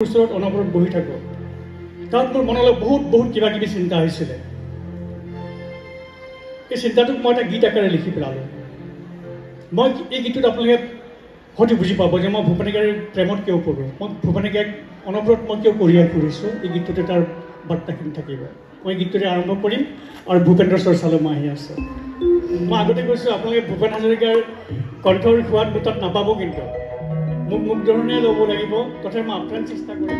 ওচৰত অনবৰত বহি থাকোঁ কাৰণ মোৰ মনলৈ বহুত কিবা কিবি চিন্তা আহিছিলে। এই চিন্তাটোক মই এটা গীত আকাৰে লিখি পেলালোঁ। মই এই গীতটোত আপোনালোকে হয়তো বুজি পাব যে মই ভূপেন হাজৰিকাৰ প্ৰেমত কিয় পঢ়োঁ, মই ভূপেন হাজৰিকাক অনবৰত মই কিয় কঢ়িয়াই ফুৰিছোঁ। এই গীতটোতে তাৰ বাৰ্তাখিনি থাকিব। মই গীতটোৰে আৰম্ভ কৰিম আৰু ভূপেন্দ্ৰ চৰ্চালৈ মই আহি আছোঁ। মই আগতে কৈছোঁ আপোনালোকে ভূপেন হাজৰিকাৰ কণ্ঠৰ সোৱাদ মোৰ তাত নাপাব, কিন্তু মোক ধৰণে ল'ব লাগিব। তথাপি মই আপ্ৰাণ চেষ্টা কৰিম।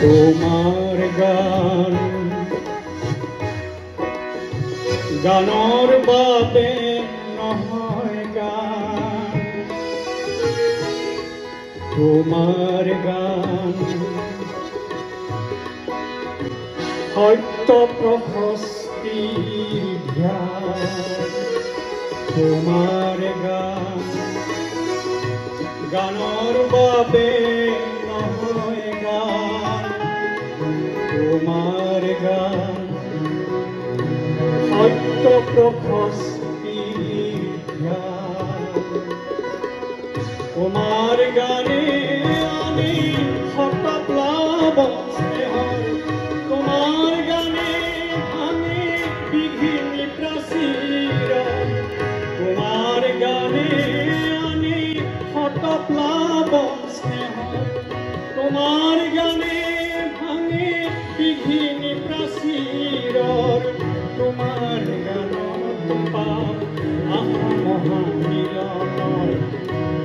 তোমাৰ গান গানৰ বাবে নহয় গান, তোমাৰ গান সত্য প্ৰশস্তিৰ ধ্যান, তোমাৰ গান গানৰ বাবে নহয় গান, তোমাৰ গান সত্য প্ৰশস্তিৰ ধ্যান, তোমাৰ গানে আমি শতপ্লাৱন স্নেহৰ, তোমাৰ গানে আমি বিঘিনি প্ৰাচীৰ, তোমাৰ গানে আমি শতপ্লাৱন স্নেহৰ, তোমাৰ গানে ভাঙে বিঘিনি প্ৰাচীৰৰ, তোমাৰ গানত পাম আশা মহামিলনৰ,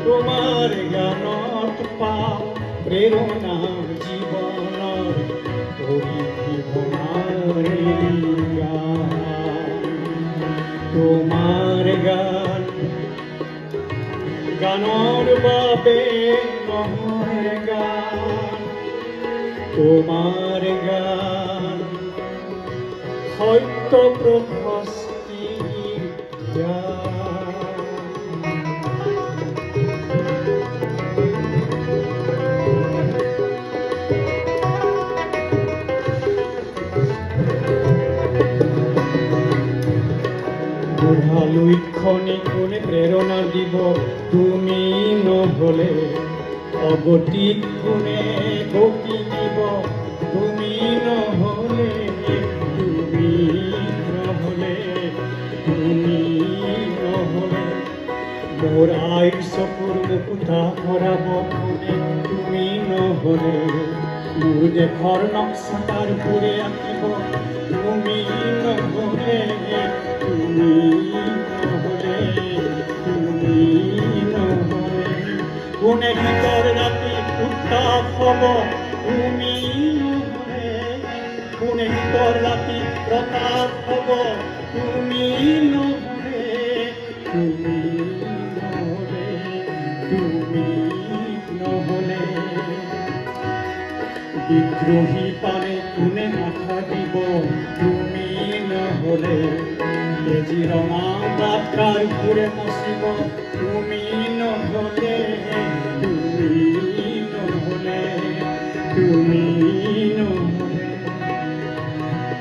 তোমাৰ গানত পাম প্ৰেৰণা জীৱনৰ, তোমাৰ গান গানৰ বাবে নহয় গান, তোমাৰ গান সত্য প্ৰশস্তিৰ ধ্যান। বুঢ়ালৈ খনি কোনে প্ৰেৰণা দিব, তুমি নহ'লে অগতিক কোনে গতি দিব, তুমি নহ'লে তুমি নহ'লে তুমি নহ'লে মোৰ আইৰ চকুৰ মুকুতা ভৰাব কোনে, তুমি নহ'লে মোৰ দেশৰ নক্সাটাৰ পুৰে আঁকিব, তুমি নহ'লে তুমি নহ'লে তুমি নহ'লে কোনে গীতৰ ৰাতি উত্তাপ হ'ব, তুমি নহ'লে কোনে গীতৰ ৰাতি প্ৰতাপ হ'ব, তুমি নহ'লে তুমি নহ'লে তুমি নহ'লে বিদ্ৰোহী পালে কোনে আশা দিব, তুমি নহ'লে কাজিৰঙা বাটকাৰ ঘূৰে মচিব, তুমি নহ'লে তুমি নহ'লে তুমি নহ'লে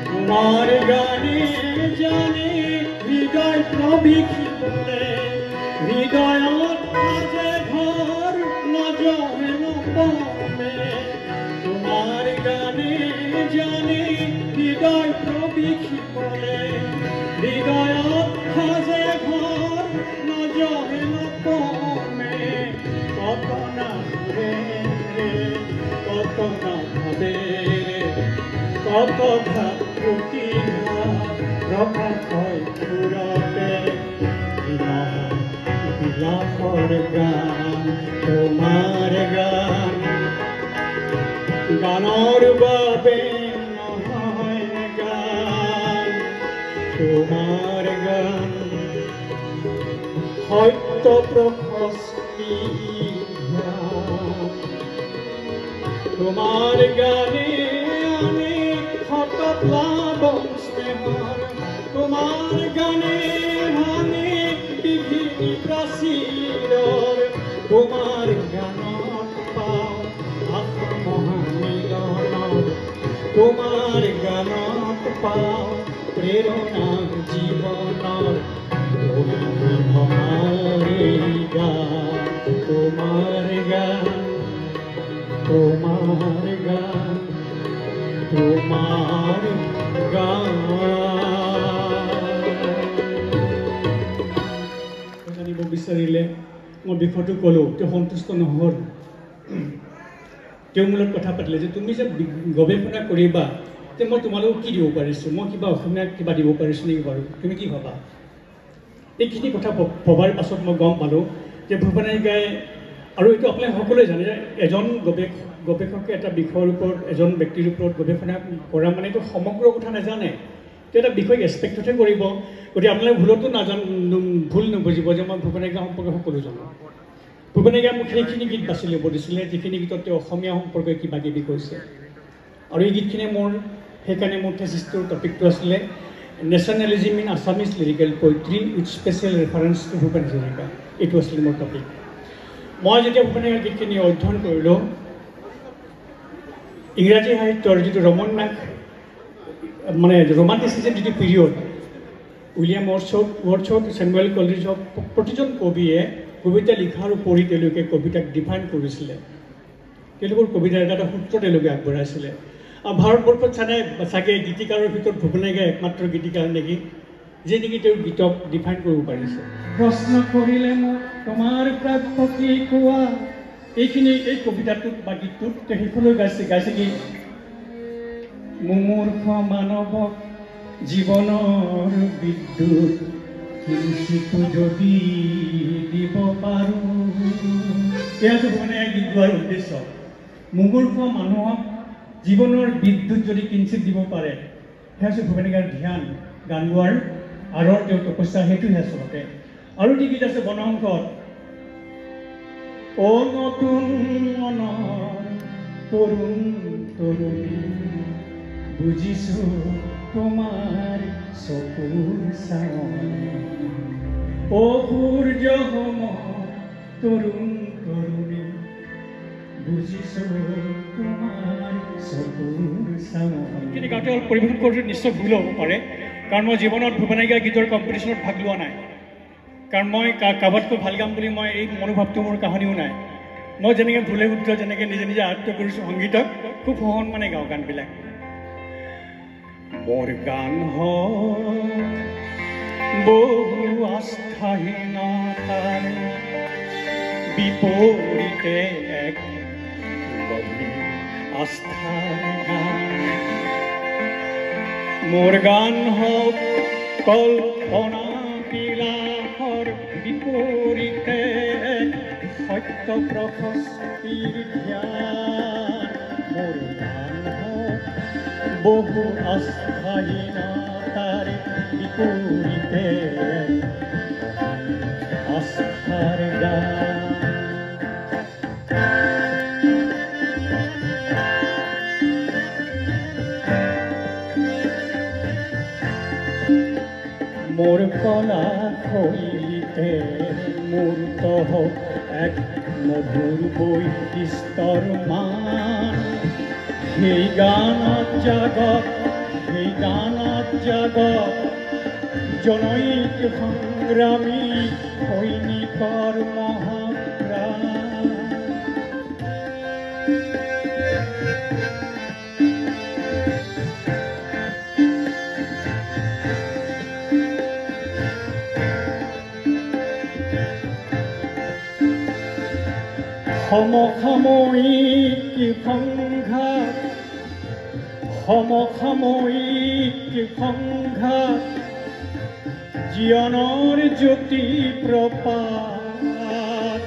তোমাৰ গানে জানে হৃদয় প্ৰবিখিবলে, হৃদয়ত সাজে ঘৰ নজৰে নপমে, তোমাৰ গানে জানে হৃদয় প্ৰবিখিবলে, হৃদয়ত সাজে ঘৰ নজৰে নপমে, কত নাভেৰে কত নাভাবেৰে কত ভাবুকিয়া প্ৰকাশ হয় সুৰতে, বিলাসৰ গান তোমাৰ গান গানৰ বাবে নহয় গান, তোমাৰ গান সত্য প্ৰশস্তিৰ ধ্যান, তোমাৰ গানে আমি শতপ্লাৱন স্নেহৰ, তোমাৰ গানে ভাঙে বিঘিনি প্ৰাচীৰৰ, তোমাৰ গানত পাওঁ আত্মমহামিলনৰ। তোমাৰ গানত পাওঁ প্ৰেৰণা জীৱনৰ ভঙাৰে গান তোমাৰ গান তোমাৰ গান তোমাৰ গান জানিব বিচাৰিলে মই বিষয়টো ক'লোঁ তেওঁ সন্তুষ্ট নহ'ল তেওঁ মূলত কথা পাতিলে যে তুমি যে গৱেষণা কৰিবা যে মই তোমালোকক কি দিব পাৰিছোঁ মই কিবা অসমীয়া কিবা দিব পাৰিছোঁ নেকি বাৰু তুমি কি ভাবা এইখিনি কথা ভবাৰ পাছত মই গম পালোঁ যে ভূপেন হাজৰিকাই আৰু এইটো আপোনালোকে সকলোৱে জানে যে এজন গৱেষকে এটা বিষয়ৰ ওপৰত এজন ব্যক্তিৰ ওপৰত গৱেষণা কৰা মানে এইটো সমগ্ৰ কথা নাজানে তেওঁ এটা বিষয় এক্সপেক্টতহে কৰিব গতিকে আপোনালোকে ভুলতো ভুল নুবুজিব যে মই ভূপেন হাজৰিকা সম্পৰ্কে সকলো জানো ভূপেন হাজৰিকাই মোক সেইখিনি গীত বাছি ল'ব দিছিলে যিখিনি গীতত তেওঁ অসমীয়া সম্পৰ্কে কিবা কিবি কৈছে আৰু এই গীতখিনি মোৰ সেইকাৰণে মোৰ থেচিছটোৰ টপিকটো আছিলে nationalism in Assamese lyrical poetry with special reference to Bhupen Hazarika এইটো আছিলে মোৰ টপিক মই যেতিয়া ভূপেন হাজৰিকাৰ গীতখিনি অধ্যয়ন কৰিলোঁ ইংৰাজী সাহিত্যৰ যিটো মানে ৰোমান্টিচিজম যিটো পিৰিয়ড উইলিয়াম ৱৰ্ডশ্বৰ্থ চেমুৱেল কলিৰিজ প্ৰতিজন কবিয়ে কবিতা লিখাৰ উপৰি তেওঁলোকে কবিতাক ডিফাইন কৰিছিলে তেওঁলোকৰ কবিতাৰ এটা সূত্ৰ তেওঁলোকে আগবঢ়াইছিলে আৰু ভাৰতবৰ্ষত চাগে গীতিকাৰৰ ভিতৰত ভূপেন হাজৰিকা একমাত্ৰ গীতিকাৰ নেকি যে নেকি তেওঁ গীতক ডিফাইন কৰিব পাৰিছে প্ৰশ্ন কৰিলে মোক তোমাৰ প্ৰাপ্য কি কোৱা এইখিনি এই কবিতাটোত বা গীতটোত তেওঁ সেইফালেও গাইছে কি মুমূৰ্খ মানৱক জীৱনৰ বিদ্যুৎ কিঞ্চিত যদি দিব পাৰোঁ এয়াতো ভূপেন হাজৰিকাৰ গীত গোৱাৰ উদ্দেশ্য মুমূৰ্খ মানুহক জীৱনৰ বিদ্যুৎ যদি কিঞ্চিত দিব পাৰে সেয়া হৈছে ভূপেন হাজৰিকাৰ ধ্যান গান গোৱাৰ আঁৰৰ তেওঁ তপস্যা সেইটোহে আচলতে আৰু এটি গীত আছে বনসংকত অ নতুন মনৰ তৰুণ তৰুণী বুজিছোঁ তোমাৰ চকুৰ চাৱনি অ সূৰ্য সম তৰুণ তৰুণী বুজিছোঁ তোমাৰ চকুৰ চাৱনি কিন্তু গাওঁতে অলপ পৰিৱেশন কৰোঁতে নিশ্চয় ভুল হ'ব পাৰে কাৰণ মই জীৱনত ভূপেন হাজৰিকাৰ গীতৰ কম্পিটিশ্যনত ভাগ লোৱা নাই কাৰণ মই কাবাতকৈ ভাল গাম বুলি মই এই মনোভাৱটো মোৰ কাহানিও নাই মই যেনেকৈ ভুলে শুদ্ধ যেনেকৈ নিজে নিজে আয়ত্ব কৰিছোঁ সংগীতক খুব সন্মানে গাওঁ গানবিলাক মোৰ গান বহু আস্থাহীনতাৰ বিপৰীতে এক গভীৰ আস্থাৰ গান মোৰ গান হওক কল্পনা বিলাসৰ বিপৰীতে সত্য প্ৰশস্তিৰ ধ্যান মোৰ গান হওক বহু আস্থাহীনতাৰ বিপৰীতে আস্থাৰ গান মোৰ কলা শৈলীতে মূৰ্ত হওক এক মধুৰ বৈশিষ্ট্যৰ মান সেই গানত জাগক জনৈক সংগ্ৰামী সৈনিকৰ মহাপ্ৰাণ সমসাময়িক সংঘাত জীৱনৰ জ্যোতি প্ৰপাত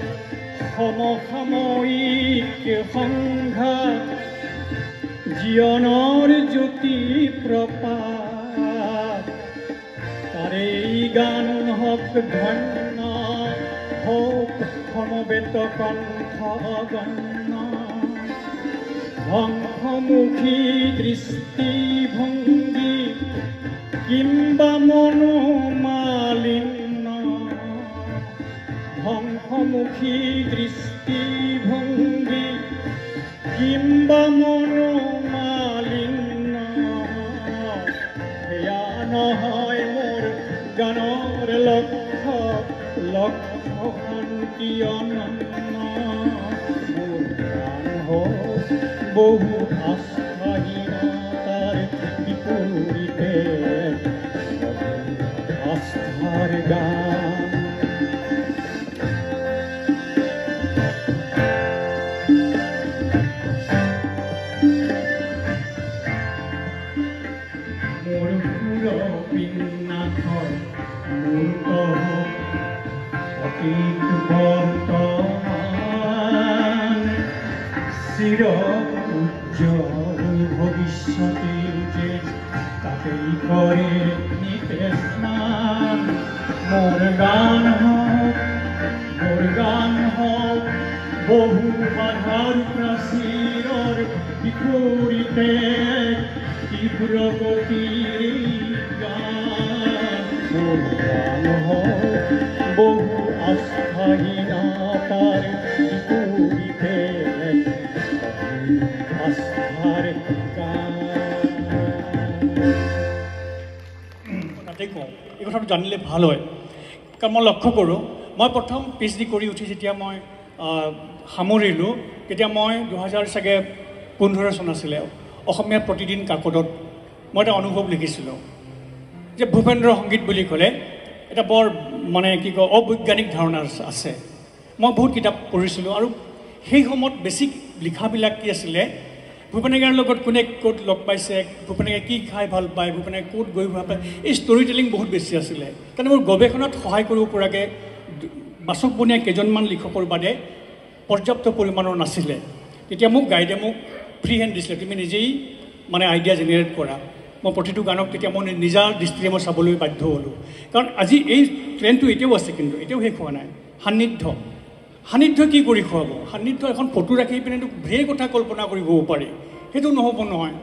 সমসাময়িক সংঘাত জীৱনৰ জ্যোতি প্ৰপাত তাৰেই গান হওক ধন্য হওক সমবেত কণ্ঠ গণ্য ধ্বংসমুখী দৃষ্টিভংগী কিম্বা মনোমালিন্য ধ্বংসমুখী দৃষ্টিভংগী কিম্বা মনোমালিন্য কি অনন্য মোৰ গান হওক বহু আস্থাহীনতাৰ বিপৰীতে আস্থাৰ গান মোৰ সুৰবিন্যাসৰ মূৰ্ত অতীত বৰ্তমান চিৰ উজ্জ্বল ভৱিষ্যতে যে তাকেই কৰে নিতে স্নান মোৰ গান হওক বহু বাধাৰ প্ৰাচীৰৰ বিপৰীতে তীব্ৰ গতিৰ গান মোৰ গান হওক বহু আস্থাহীনতাৰ বিপৰীতে আস্থাৰ গান তাতে কওঁ এই কথাটো জানিলে ভাল হয় কাৰণ মই লক্ষ্য কৰোঁ মই প্ৰথম PhD কৰি উঠি যেতিয়া মই সামৰিলোঁ তেতিয়া মই 2015 চন আছিলে অসমীয়া প্ৰতিদিন কাকতত মই এটা অনুভৱ লিখিছিলোঁ যে ভূপেন্দ্ৰ সংগীত বুলি ক'লে এটা বৰ মানে কি কয় অবৈজ্ঞানিক ধাৰণা আছে মই বহুত কিতাপ পঢ়িছিলোঁ আৰু সেই সময়ত বেছিক লিখাবিলাক কি আছিলে ভূপেন হাজৰিকাৰ লগত কোনে ক'ত লগ পাইছে ভূপেন হাজৰিকাই কি খাই ভাল পায় ভূপেন হাজৰিকাই ক'ত গৈ ভাল পায় এই ষ্টৰি টেলিং বহুত বেছি আছিলে কাৰণ মোৰ গৱেষণাত সহায় কৰিব পৰাকৈ বাচকবনীয়া কেইজনমান লিখকৰ বাদে পৰ্যাপ্ত পৰিমাণৰ নাছিলে তেতিয়া মোক গাইডে মোক ফ্ৰী হেণ্ড দিছিলে তুমি নিজেই মানে আইডিয়া জেনেৰেট কৰা মই প্ৰতিটো গানক তেতিয়া মই নিজা দৃষ্টিৰে মই চাবলৈ বাধ্য হ'লোঁ কাৰণ আজি এই ট্ৰেণ্ডটো এতিয়াও আছে কিন্তু এতিয়াও শেষ হোৱা নাই সান্নিধ্য কি কৰি খুৱাব সান্নিধ্য এখন ফটো ৰাখি পিনেতো ঢেৰ কথা কল্পনা কৰিব পাৰি সেইটো নহ'ব নহয়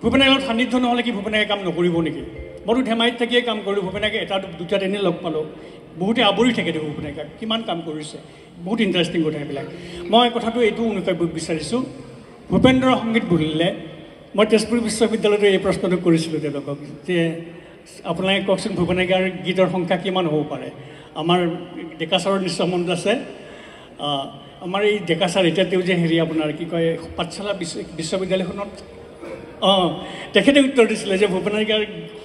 ভূপেন হাজৰিকাৰ সান্নিধ্য নহ'লে কি ভূপেন হাজৰিকাই কাম নকৰিব নেকি মইতো ধেমাজিত থাকিয়ে কাম কৰিলোঁ ভূপেন হাজৰিকাই এটা দুটা দিনে লগ পালোঁ বহুতে আৱৰি থাকে দেখোন ভূপেন হাজৰিকাক কিমান কাম কৰিছে বহুত ইণ্টাৰেষ্টিং কথা এইবিলাক মই কথাটো এইটো অনুকৰিব বিচাৰিছোঁ ভূপেন্দ্ৰ সংগীত বুলিলে মই তেজপুৰ বিশ্ববিদ্যালয়তো এই প্ৰশ্নটো কৰিছিলোঁ তেওঁলোকক যে আপোনালোকে কওকচোন ভূপেন হাজৰিকাৰ গীতৰ সংখ্যা কিমান হ'ব পাৰে আমাৰ ডেকা ছাৰৰ নিশ্চয় মনত আছে আমাৰ এই ডেকা ছাৰ এতিয়া তেওঁ যে হেৰি আপোনাৰ কি কয় পাঠশালা বিশ্ববিদ্যালয়খনত তেখেতে উত্তৰ দিছিলে যে ভূপেন হাজৰিকাৰ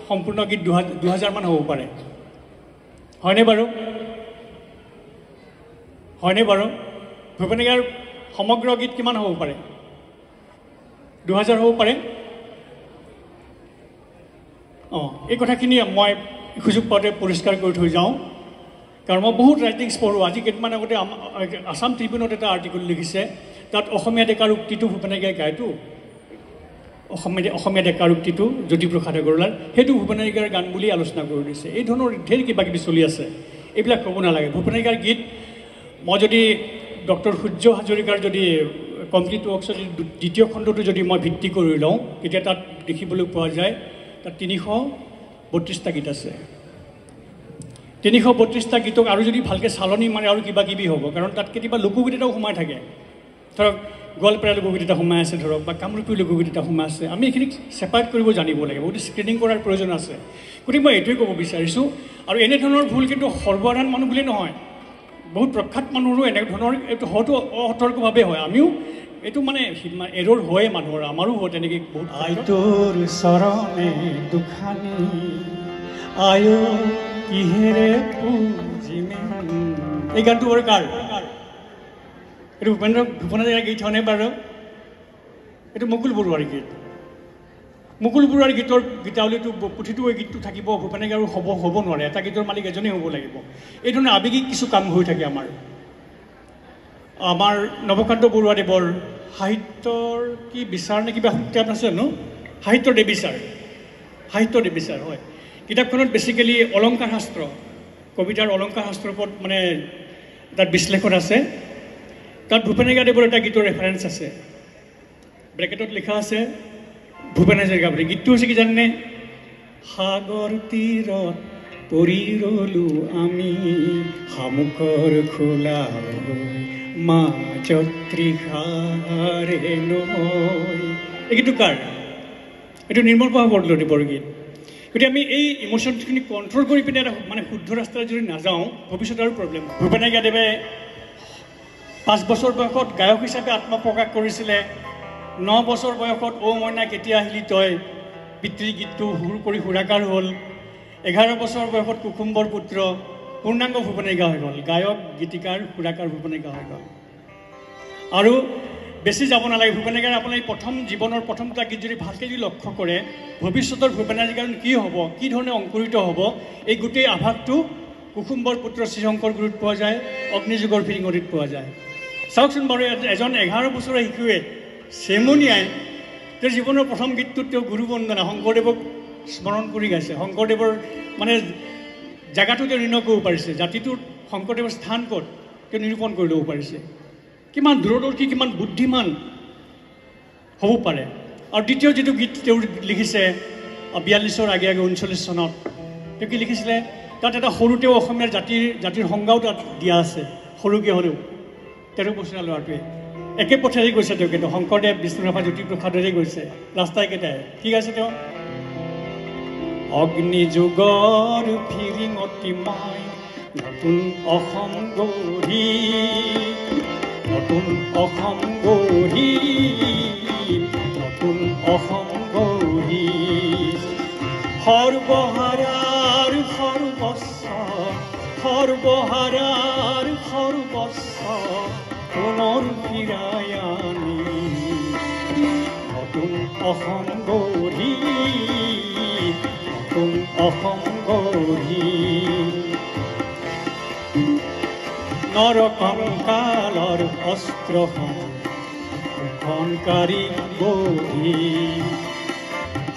সম্পূৰ্ণ গীত 2000 মান হ'ব পাৰে হয়নে বাৰু ভূপেন হাজৰিকাৰ সমগ্ৰ গীত কিমান হ'ব পাৰে 2000 হ'ব পাৰে এই কথাখিনি মই সুযোগ পাওঁতে পৰিষ্কাৰ কৰি থৈ যাওঁ কাৰণ মই বহুত ৰাইটিংছ পঢ়োঁ আজি কেইদিনমান আগতে আছাম ট্ৰিবিউনত এটা আৰ্টিকল লিখিছে তাত অসমীয়া ডেকাৰ উক্তিটো ভূপেন হাজৰিকাই গায়তো অসমীয়া ডেকাৰ উক্তিটো জ্যোতিপ্ৰসাদ আগৰৱালাৰ সেইটো ভূপেন হাজৰিকাৰ গান বুলি আলোচনা কৰি দিছে এই ধৰণৰ ঢেৰ কিবা কিবি চলি আছে এইবিলাক ক'ব নালাগে ভূপেন হাজৰিকাৰ গীত মই যদি ডক্টৰ সূৰ্য হাজৰিকাৰ যদি কমপ্লিট ৱৰ্কছৰ দ্বিতীয় খণ্ডটো যদি মই ভিত্তি কৰি লওঁ তেতিয়া তাত দেখিবলৈ পোৱা যায় তাত 332টা গীত আছে 332টা গীতক আৰু যদি ভালকৈ চালনি মাৰে আৰু কিবা কিবি হ'ব কাৰণ তাত কেতিয়াবা লোকগীত এটাও সোমাই থাকে ধৰক গোৱালপাৰা লোকগীত এটা সোমাই আছে ধৰক বা কামৰূপী লোকগীত এটা সোমাই আছে আমি এইখিনিক ছেপাৰেট কৰিব জানিব লাগে বহুত স্ক্ৰিনিং কৰাৰ প্ৰয়োজন আছে গতিকে মই এইটোৱে ক'ব বিচাৰিছোঁ আৰু এনেধৰণৰ ভুল কিন্তু সৰ্বসাধাৰণ মানুহ বুলি নহয় বহুত প্ৰখ্যাত মানুহৰো এনেধৰণৰ এইটো হয়তো অসতৰ্কভাৱে হয় আমিও এইটো মানে এৰৰ হয় মানুহৰ আমাৰো হয় তেনেকৈ বহুত তোৰ চৰণে দুখানি আয় কিহেৰে পুজিমে এই গানটো বাৰু কাৰ এইটো ভূপেন হাজৰিকাৰ গীত হয়নে বাৰু এইটো মুকুল বৰুৱাৰ গীত মুকুল বৰুৱাৰ গীতৰ গীতাৱলীটো পুথিটো এই গীতটো থাকিব ভূপেন হাজৰিকাৰ হ'ব নোৱাৰে এটা গীতৰ মালিক এজনেই হ'ব লাগিব এই ধৰণে আৱেগিক কিছু কাম হৈ থাকে আমাৰ নৱকান্ত বৰুৱাদেৱৰ সাহিত্যৰ কি বিচাৰ নে কিবা কিতাপ আছে ন সাহিত্যৰ দেৱীচাৰ হয় কিতাপখনত বেছিকেলি অলংকাৰ শাস্ত্ৰ কবিতাৰ অলংকাৰ শাস্ত্ৰৰ ওপৰত মানে তাত বিশ্লেষণ আছে তাত ভূপেন হাজৰিকাদেৱৰ এটা গীতৰ ৰেফাৰেঞ্চ আছে ব্ৰেকেটত লিখা আছে ভূপেন হাজৰিকা বুলি গীতটো হৈছে কি জানে সাগৰ তীৰত পৰি ৰলো আমি শামুকৰ খোলা মাজত ত্ৰিঘাৰে নৈ এই গীতটো কাৰ এইটো নিৰ্মল প্ৰভা বৰদলৈদেৱৰ গীত গতিকে আমি এই ইম'শ্যনখিনি কণ্ট্ৰল কৰি পিনে এটা মানে শুদ্ধ ৰাস্তাৰে যদি নাযাওঁ ভৱিষ্যতে আৰু প্ৰব্লেম ভূপেন হাজৰিকাদেৱে 5 বছৰ বয়সত গায়ক হিচাপে আত্মপ্ৰকাশ কৰিছিলে 9 বছৰ বয়সত অ' মইনা কেতিয়া আহিলি তই পিতৃ গীতটো সুৰ কৰি সুৰাকাৰ হ'ল 11 বছৰ বয়সত কুসুম্বৰ পুত্ৰ পূৰ্ণাংগ ভূপেনিকা হৈ গ'ল গায়ক গীতিকাৰ সুৰাকাৰ ভূপেনিকা হৈ গ'ল আৰু বেছি যাব নালাগে ভূপেনিকাৰ আপোনাৰ প্ৰথম জীৱনৰ প্ৰথমটা গীত যদি ভালকৈ যদি লক্ষ্য কৰে ভৱিষ্যতৰ ভূপেনিকাৰ কি হ'ব কি ধৰণে অংকুৰিত হ'ব এই গোটেই আভাসটো কুসুম্বৰ পুত্ৰ শ্ৰীশংকৰ গুৰুত পোৱা যায় অগ্নিযুগৰ ফিৰিঙৰিত পোৱা যায় চাওকচোন বাৰু এজন 11 বছৰৰ শিশুৱে চেমনিয়াই তেওঁৰ জীৱনৰ প্ৰথম গীতটোত তেওঁ গুৰু বন্দনা শংকৰদেৱক স্মৰণ কৰি গাইছে শংকৰদেৱৰ মানে জাগাটো তেওঁ নিৰ্ণয় কৰিব পাৰিছে জাতিটোৰ শংকৰদেৱৰ স্থান ক'ত তেওঁ নিৰূপণ কৰি ল'ব পাৰিছে কিমান দূৰদৰ্শী কিমান বুদ্ধিমান হ'ব পাৰে আৰু দ্বিতীয় যিটো গীত তেওঁ লিখিছে 42ৰ আগে আগে 39 চনত তেওঁ কি লিখিছিলে তাত এটা সৰুতেও অসমীয়াৰ জাতিৰ সংজ্ঞাও তাত দিয়া আছে সৰুকৈ হ'লেও 13 বছৰীয়া ল'ৰাটোৱে একে পথেৰে গৈছে তেওঁ কিন্তু শংকৰদেৱ বিষ্ণুৰাভা জ্যোতিপ্ৰসাদৰে গৈছে ৰাস্তাই কেইটাই ঠিক আছে তেওঁ অগ্নিযুগৰ ফিৰিঙতি মই নতুন অসম গঢ়ি নতুন অসম গঢ়ি নতুন অসম গঢ়ি সৰ্বহাৰাৰ সৰ্বস্ব সৰ্বহাৰাৰ সৰ্বস্ব পুনৰ ফিৰাই আনি নতুন অসম গঢ়ি নতুন অসম গঢ়ি নৰকংকালৰ অস্ত্ৰখন শংকাৰী গঢ়ি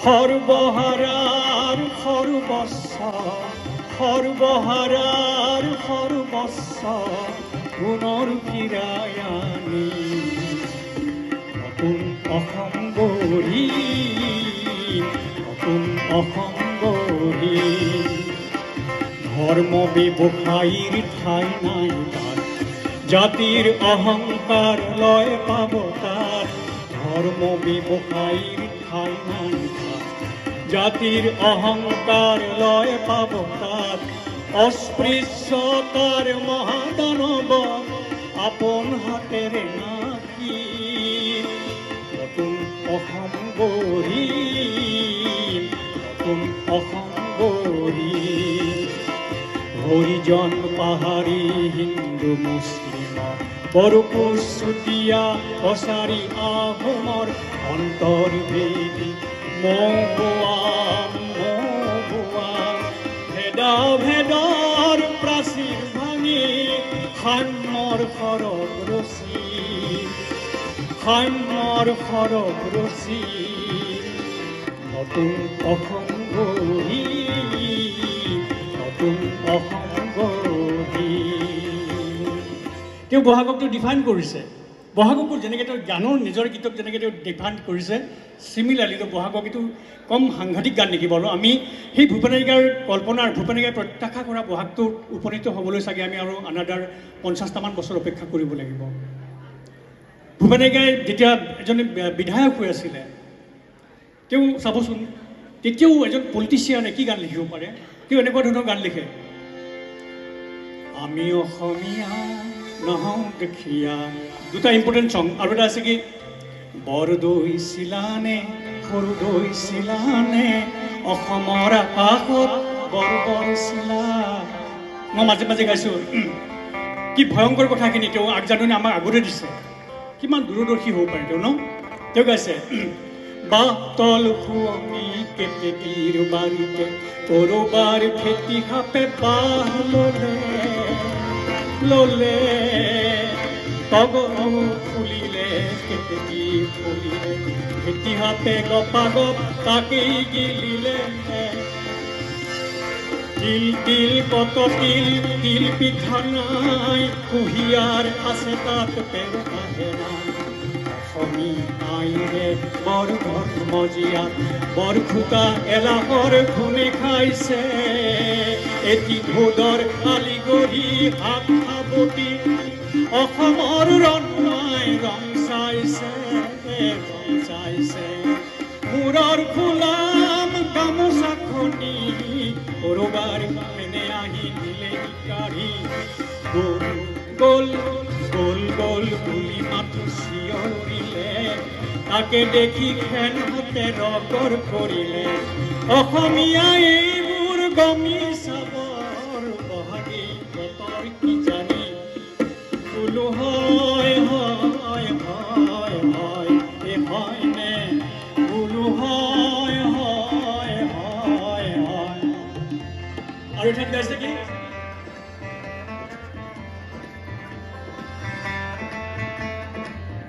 সৰ্বহাৰাৰ সৰ্বস্ব সৰ্বহাৰাৰ সৰ্বস্ব পুনৰ ফিৰাই আনি নতুন অসম গঢ়ি নতুন অসম গঢ়ি ধৰ্ম ব্যৱসায়ীৰ ঠাই নাই তাত জাতিৰ অহংকাৰ লয় পাব তাত ধৰ্ম ব্যৱসায়ীৰ ঠাই নাই তাত জাতিৰ অহংকাৰ লয় পাব তাত অস্পৃশ্যতাৰ মহাদানৱ আপোন হাতেৰে নাকি নতুন অসম গঢ়ি নতুন অসম গঢ়ি হৰিজন পাহাৰী হিন্দু মুছলিম বৰকোচ চুতীয়া কছাৰী আহোমৰ অন্তৰ্ভেদী মৌবোৱাম ভেদা ভেদৰ প্ৰাচীৰ ভাঙি সাম্যৰ সৰগ ৰচি সাম্যৰ সৰগ ৰচি নতুন অসম গঢ়ি নতুন অসম গঢ়ি তেওঁ বহাগকটো ডিফাইন কৰিছে বহাগকো যেনেকৈ তেওঁ জ্ঞানৰ নিজৰ গীতক যেনেকৈ তেওঁ ডিফাইন কৰিছে চিমিলাৰলি তেওঁ বহাগক এইটো কম সাংঘাতিক গান নেকি বাৰু আমি সেই ভূপেনিকাৰ কল্পনাৰ ভূপেনিকাই প্ৰত্যাশা কৰা বহাগটোত উপনীত হ'বলৈ চাগে আমি আৰু আনাদাৰ 50টামান বছৰ অপেক্ষা কৰিব লাগিব ভূপেনিকাই যেতিয়া এজন বিধায়ক হৈ আছিলে তেওঁ চাবচোন তেতিয়াও এজন পলিটিচিয়ানে কি গান লিখিব পাৰে তেওঁ এনেকুৱা ধৰণৰ গান লিখে আমি অসমীয়া নহওঁ দেখিয়া দুটা ইম্পৰ্টেণ্ট চং আৰু এটা আছে কি বৰদৈ চিলানে সৰুদৈ চিলানে অসমৰ আকাশত বৰ চিলা মই মাজে মাজে গাইছোঁ কি ভয়ংকৰ কথাখিনি তেওঁ আগজাননী আমাক আগতে দিছে কিমান দূৰদৰ্শী হ'ব পাৰে তেওঁ ন তেওঁ গাইছে বাতল খুৱনি কেতেকীৰ বাৰীতে কৰবাৰ খেতি খাপে বাহ ললে তগৰ ফুলিলে কেতেকী ফুলিলে খেতি হাতে গপাগপ তাকেই গিলিলে তিল তিল কত তিল তিল পিঠা নাই কুঁহিয়াৰ আছে তাত পেৰ আহে নাই অসমী আইৰে বৰ মজিয়াত বৰ খুটা এলাহৰ খুনে খাইছে এটি ঢোলৰ আলিগৰি হাত সাৱটি অসমৰ ৰন্নাই ৰং চাইছে মূৰৰ ফুলাম গামোচাখনি কৰবাৰ মেনে আহি দিলে কাঢ়ি গৰু গোল গোল গোল বুলি মাথো চিঞৰিলে তাকে দেখি খেলতে ৰকৰ কৰিলে অসমীয়া এইবোৰ গমি চাবৰ বহাগী বতৰ কি জানি বোলো হয় হয় হয় হয় এ হয়নে বোলো হয় হয় হয় হয় আৰু এঠাইত গাইছে কি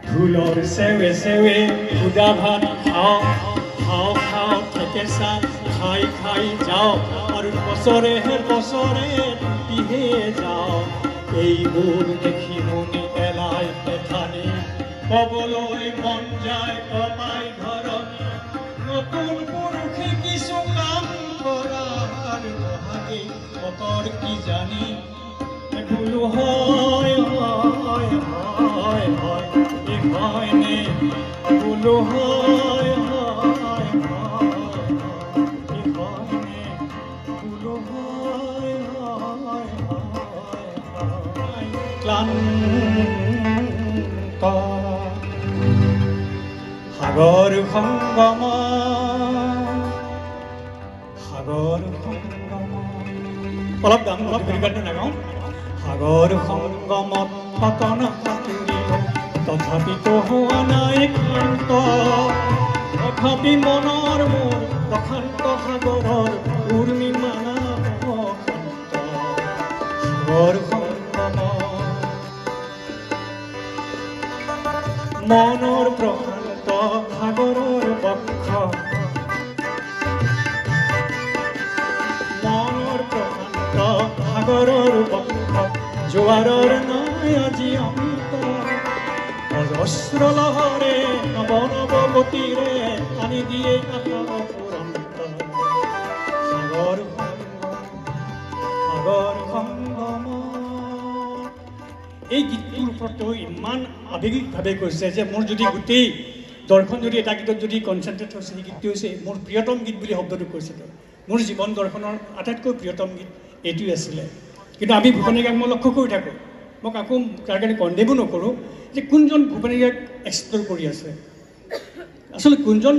ফুলৰ সেৱে সেৱে সুদা ভাত খাওঁ খাওঁ খাওঁ থেকেচা খাই খাই যাওঁ আৰু বছৰে টুটিহে যাওঁ এইবোৰ দেখি মনি এলাই এঠানি ক'বলৈ মন যায় কমাই ঘৰত নতুন পুৰুষে কিছু কাম কৰাৰ বহাগী বতৰ কি জানি বোলো হয় হয় হয় হয় হয়নে বোলো হয় হয় হয় হয়নে বোলো হয় হয় হয় ক্লান্ত সাগৰ সংগম অলপ গান অলপ গানটো নাগাওঁ সাগৰ সংগমত সতন সাঁতুৰিলো তথাপিতো হোৱা নাই ক্ষান্ত তথাপি মনৰ মোৰ প্ৰশান্ত সাগৰৰ উৰ্মিমালা শান্ত সাগৰ সংগম মনৰ প্ৰশান্ত সাগৰৰ বক্ষ মনৰ প্ৰশান্ত সাগৰৰ বক্ষ জোৱাৰৰ নাই আজি অন্ত অজস্ৰ লহৰে নৱ নৱ গতিৰে আনি দিয়ে আকাশ ফুৰন্ত সাগৰ সংগম এই গীতটোৰ ওপৰতো ইমান আৱেগিকভাৱে কৈছে যে মোৰ যদি গোটেই দৰ্শন যদি এটা গীতত যদি কনচেনট্ৰেট হৈছে সেই গীতটো হৈছে মোৰ প্ৰিয়তম গীত বুলি শব্দটো কৈছিলে মোৰ জীৱন দৰ্শনৰ আটাইতকৈ প্ৰিয়তম গীত এইটোৱে আছিলে কিন্তু আমি ভূপেন হাজৰিকাক মই লক্ষ্য কৰি থাকোঁ মই কাকো তাৰ কাৰণে কণ্ডেমো নকৰোঁ যে কোনজন ভূপেন হাজৰিকাক এক্সপ্ল'ৰ কৰি আছে আচলতে কোনজন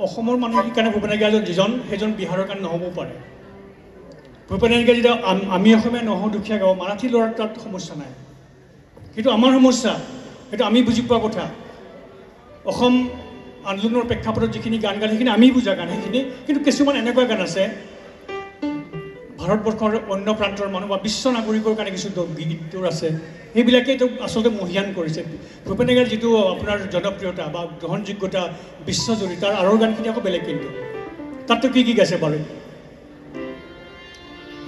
অসমৰ মানুহ কাৰণে ভূপেন হাজৰিকা যিজন সেইজন বিহাৰৰ কাৰণে নহ'বও পাৰে ভূপেন হাজৰিকা যেতিয়া আমি অসমীয়া নহওঁ দুখীয়া গাঁও মাৰাঠী ল'ৰাৰ তাত সমস্যা নাই কিন্তু আমাৰ সমস্যা সেইটো আমি বুজি পোৱা কথা অসম আন্দোলনৰ প্ৰেক্ষাপটত যিখিনি গান গালে সেইখিনি আমি বুজা গান সেইখিনি কিন্তু কিছুমান এনেকুৱা গান আছে ভাৰতবৰ্ষৰ অন্য প্ৰান্তৰ মানুহ বা বিশ্ব নাগৰিকৰ কাৰণে কিছু গীতটোৰ আছে সেইবিলাকেইতো আচলতে মহিয়ান কৰিছে ভূপেন হাজৰিকাৰ যিটো আপোনাৰ জনপ্ৰিয়তা বা গ্ৰহণযোগ্যতা বিশ্বজুৰি তাৰ আৰৰ গানখিনি আকৌ বেলেগ কিন্তু তাততো কি কি গাইছে বাৰু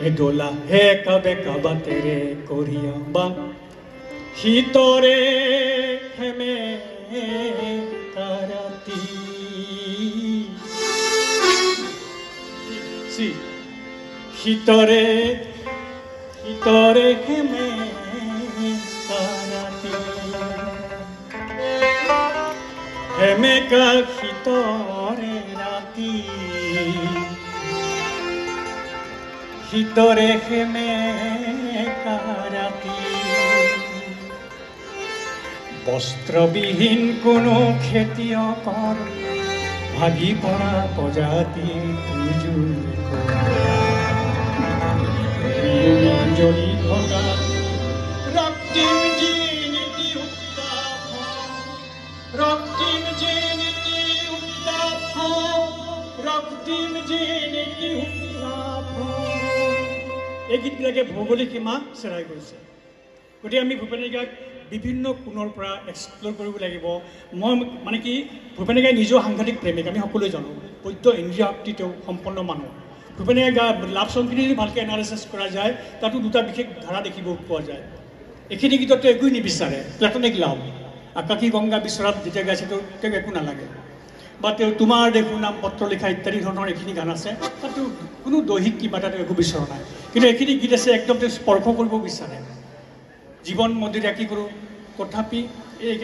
এ দোলা হে কাবে কাবা তেৰে কৰিয়া বা শীতৰে হেমে কাৰাতি শীতৰে হেমে কাৰাতি হেমেকা শীতৰে ৰাতি শীতৰে হেমে কাৰাতি বস্ত্ৰবিহীন কোনো খেতিয়কৰ ভাগি পৰা প্ৰজাতিৰ জ্বলি থকা ৰক্তিম যি নীতি এই গীতবিলাকে ভৌগোলিক সীমা চেৰাই গৈছে গতিকে আমি ভূপেন হাজৰিকাক বিভিন্ন কোণৰ পৰা এক্সপ্ল'ৰ কৰিব লাগিব মই মানে কি ভূপেন হাজৰিকাই নিজেও সাংঘাতিক প্ৰেমিক আমি সকলোৱে জানো বৈদ্য ইন্দ্ৰিয় শক্তি তেওঁ সম্পন্ন মানুহ ভূপেন হাজৰিকা লাভ সংখিনি যদি ভালকৈ এনালাইচিছ কৰা যায় তাতো দুটা বিশেষ ধাৰা দেখিব পোৱা যায় এইখিনি গীততো একোৱেই নিবিচাৰে প্লেটনিক লাভ আকাশী গংগা বিচৰাত যেতিয়া গাইছে তেওঁক একো নালাগে বা তেওঁ তোমাৰ দেখোঁ নাম পত্ৰ লিখা ইত্যাদি ধৰণৰ এইখিনি গান আছে তাতো কোনো দৈহিক কিবা এটা তেওঁ একো বিচৰা নাই কিন্তু এইখিনি গীত আছে একদম তেওঁ স্পৰ্শ কৰিব বিচাৰে জীৱন মন্দিৰা কি কৰোঁ তথাপি এই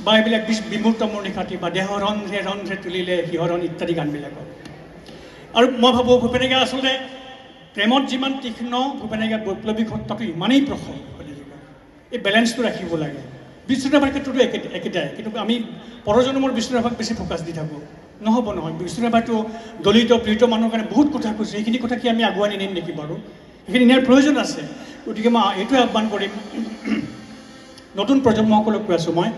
বা এইবিলাক বিমূৰ্ত মোৰ নিশাটি বা দেহ ৰন্ধ্ৰে ৰন্ধ্ৰে তুলিলে শিহৰণ ইত্যাদি গানবিলাকত আৰু মই ভাবোঁ ভূপেন হাজৰিকা আচলতে প্ৰেমত যিমান তীক্ষ্ণ ভূপেন হাজৰিকাৰ বৈপ্লৱিক সত্তাটো ইমানেই প্ৰখৰ ভূপেন হাজৰিকাৰ এই বেলেঞ্চটো ৰাখিব লাগে বিষ্ণুৰাভাৰ ক্ষেত্ৰতো একেটাই কিন্তু আমি পৰজন্মৰ বিষ্ণুৰাভাক বেছি ফ'কাছ দি থাকোঁ নহ'ব নহয় বিষ্ণুৰাভাটো দলিত পীড়িত মানুহৰ কাৰণে বহুত কথা কৈছে সেইখিনি কথা কি আমি আগুৱাই নিনিম নেকি বাৰু সেইখিনি নিয়াৰ প্ৰয়োজন আছে গতিকে মই এইটোৱে আহ্বান কৰিম নতুন প্ৰজন্মসকলক কৈ আছোঁ মই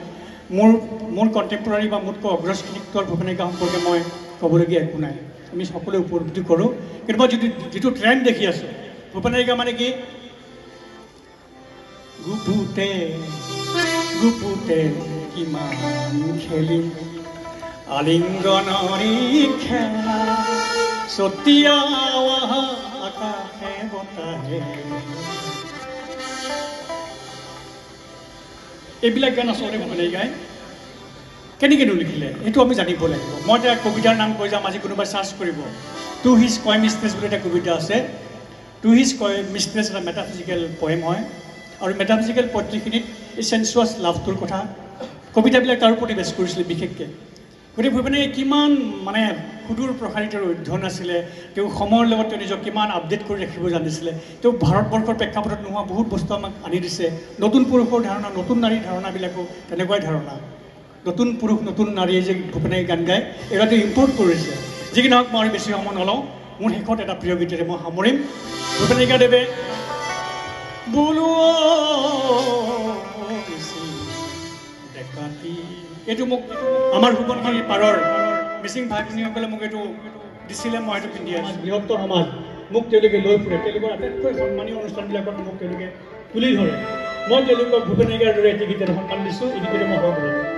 মোৰ কণ্টেম্পৰাৰী বা মোতকৈ অগ্ৰজখিনিকৰ ভূপেন হাজৰিকা সম্পৰ্কে মই ক'বলগীয়া একো নাই আমি সকলোৱে উপলব্ধি কৰোঁ কিন্তু মই যিটো ট্ৰেণ্ড দেখি আছোঁ ভূপেন হাজৰিকা মানে কি গুপুতে কিমান খেলি আলিংগনৰি খেলা ছটিয়া আকাশে বতাহে এইবিলাক গান আচলতে ভূপেন হাজৰিকাই কেনেকৈনো লিখিলে এইটো আমি জানিব লাগিব মই এতিয়া কবিতাৰ নাম কৈ যাম আজি কোনোবাই চাৰ্চ কৰিব টু হিজ কয় মিষ্ট্ৰেছ বুলি এটা কবিতা আছে টু হিজ কয় মিষ্ট্ৰেছ এটা মেটাফিজিকেল পয়েম হয় আৰু মেটাফিজিকেল পইট্ৰিখিনিত এই চেনচুৱাছ লাভটোৰ কথা কবিতাবিলাক তাৰ ওপৰতে বেছ কৰিছিলে বিশেষকৈ গতিকে ভূপেন হাজৰিকাই কিমান মানে সুদূৰ প্ৰসাৰিত অধ্যয়ন আছিলে তেওঁ সময়ৰ লগত তেওঁ নিজক কিমান আপডেট কৰি ৰাখিব জানিছিলে তেওঁ ভাৰতবৰ্ষৰ প্ৰেক্ষাপটত নোহোৱা বহুত বস্তু আমাক আনি দিছে নতুন পুৰুষৰ ধাৰণা নতুন নাৰীৰ ধাৰণাবিলাকো তেনেকুৱাই ধাৰণা নতুন পুৰুষ নতুন নাৰীয়ে যে ভূপেন হাজৰিকাই গান গায় এইবিলাক তেওঁ ইম্পৰ্ট কৰিছে যি কি নহওক মই বেছি সময় নলওঁ মোৰ শেষত এটা প্ৰিয় গীতেৰে মই সামৰিম ভূপেন হাজৰিকাদেৱে বোলো এইটো মোক আমাৰ সোৱণশিৰি পাৰৰ মিচিং ভাই ভনীসকলে মোক এইটো দিছিলে মই এইটো পিন্ধি আছোঁ বৃহত্তৰ সমাজ মোক তেওঁলোকে লৈ ফুৰে তেওঁলোকৰ আটাইতকৈ সন্মানীয় অনুষ্ঠানবিলাকত মোক তেওঁলোকে তুলি ধৰে মই তেওঁলোকক ভূপেন হাজৰিকাৰ দৰে এটি গীতেৰে সন্মান দিছোঁ এই গীতেৰে মই সহায় কৰিম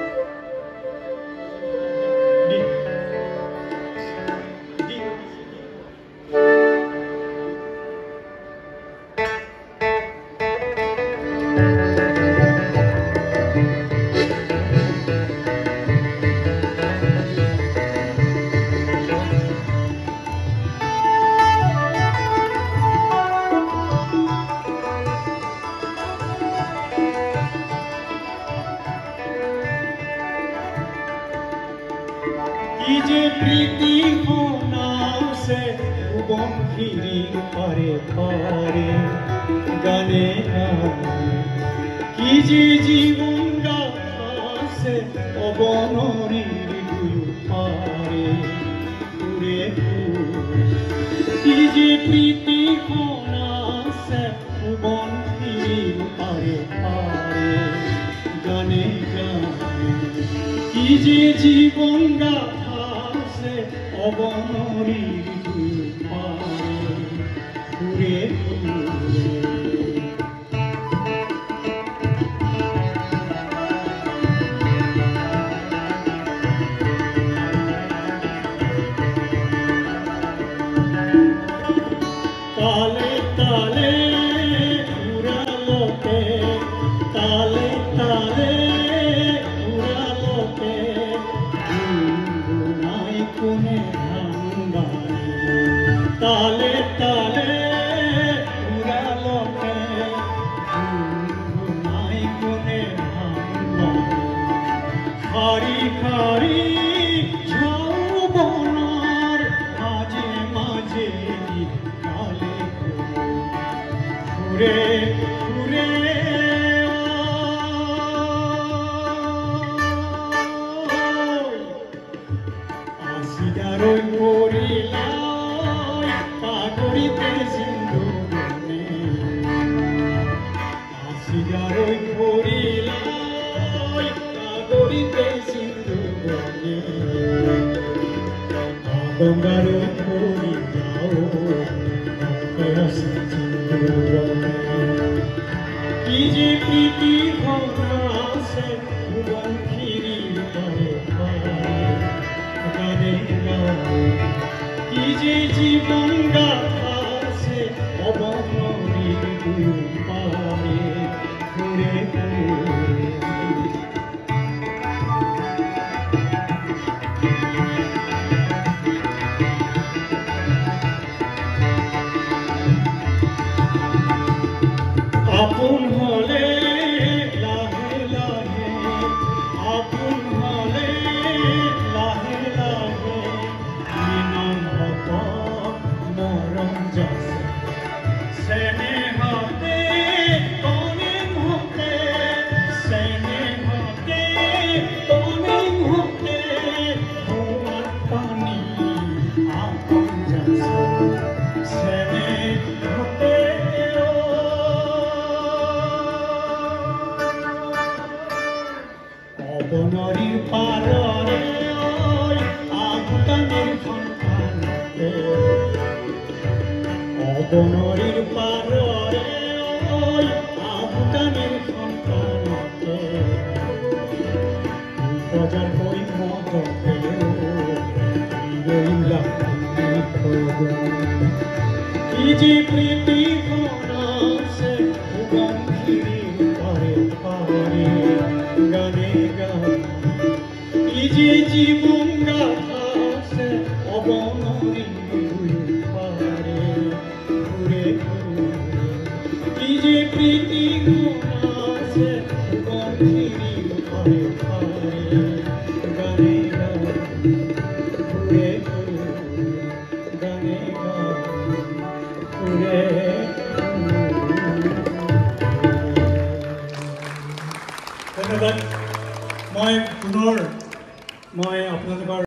प्रीति होना से बंखिरी पारे पारे गाने की जे जीवन गाथा से अबनरी दुयु पारे पुरे की जे प्रीति होना से बंखिरी पारे पारे गाने की जे जीवन गाथा অবনরি পারে ঘুরে তালে তালে উড়ালোতে তালে তালে উড়ালোতে কোনে তালে তালে উড়ালোতে নাই কোনে খারি খারি ঝাউবনার মাঝে মাঝে তালে ঘুরে ঘুরে আসিদারই করিলা পাগড়িতে সিন্ধুবনে আসিদারই করিলা পাগড়িতে সিন্ধুবনে গঙ্গারই করিলাও সিন্ধুবনে কি যে প্রীতি ভগ্নাসে বঙ্কিরি পারে গানে কি যে জীবন গাথা সে অবনরি পারে ঘুরে আপন হলে লাহে লাহে আপন হলে লাহে লাহে মরম যাচ্ছে বনৰীৰ পাৰৰে ঐ আহুকামীৰ সন্তানতে বজাৰ কৰি মদতে ই যে প্ৰীতিখন আছে বংশীৰ পাৰে পাৰে গানে গানে ই যে জীৱন গাথা আছে অবনৰীৰ পাৰে ঘূৰে ঘূৰে ই যে প্ৰীতিখন আছে বংশীৰ পাৰে পাৰে গানে গানে ঘূৰে ঘূৰে ধন্যবাদ। মই পুনৰ আপোনালোকৰ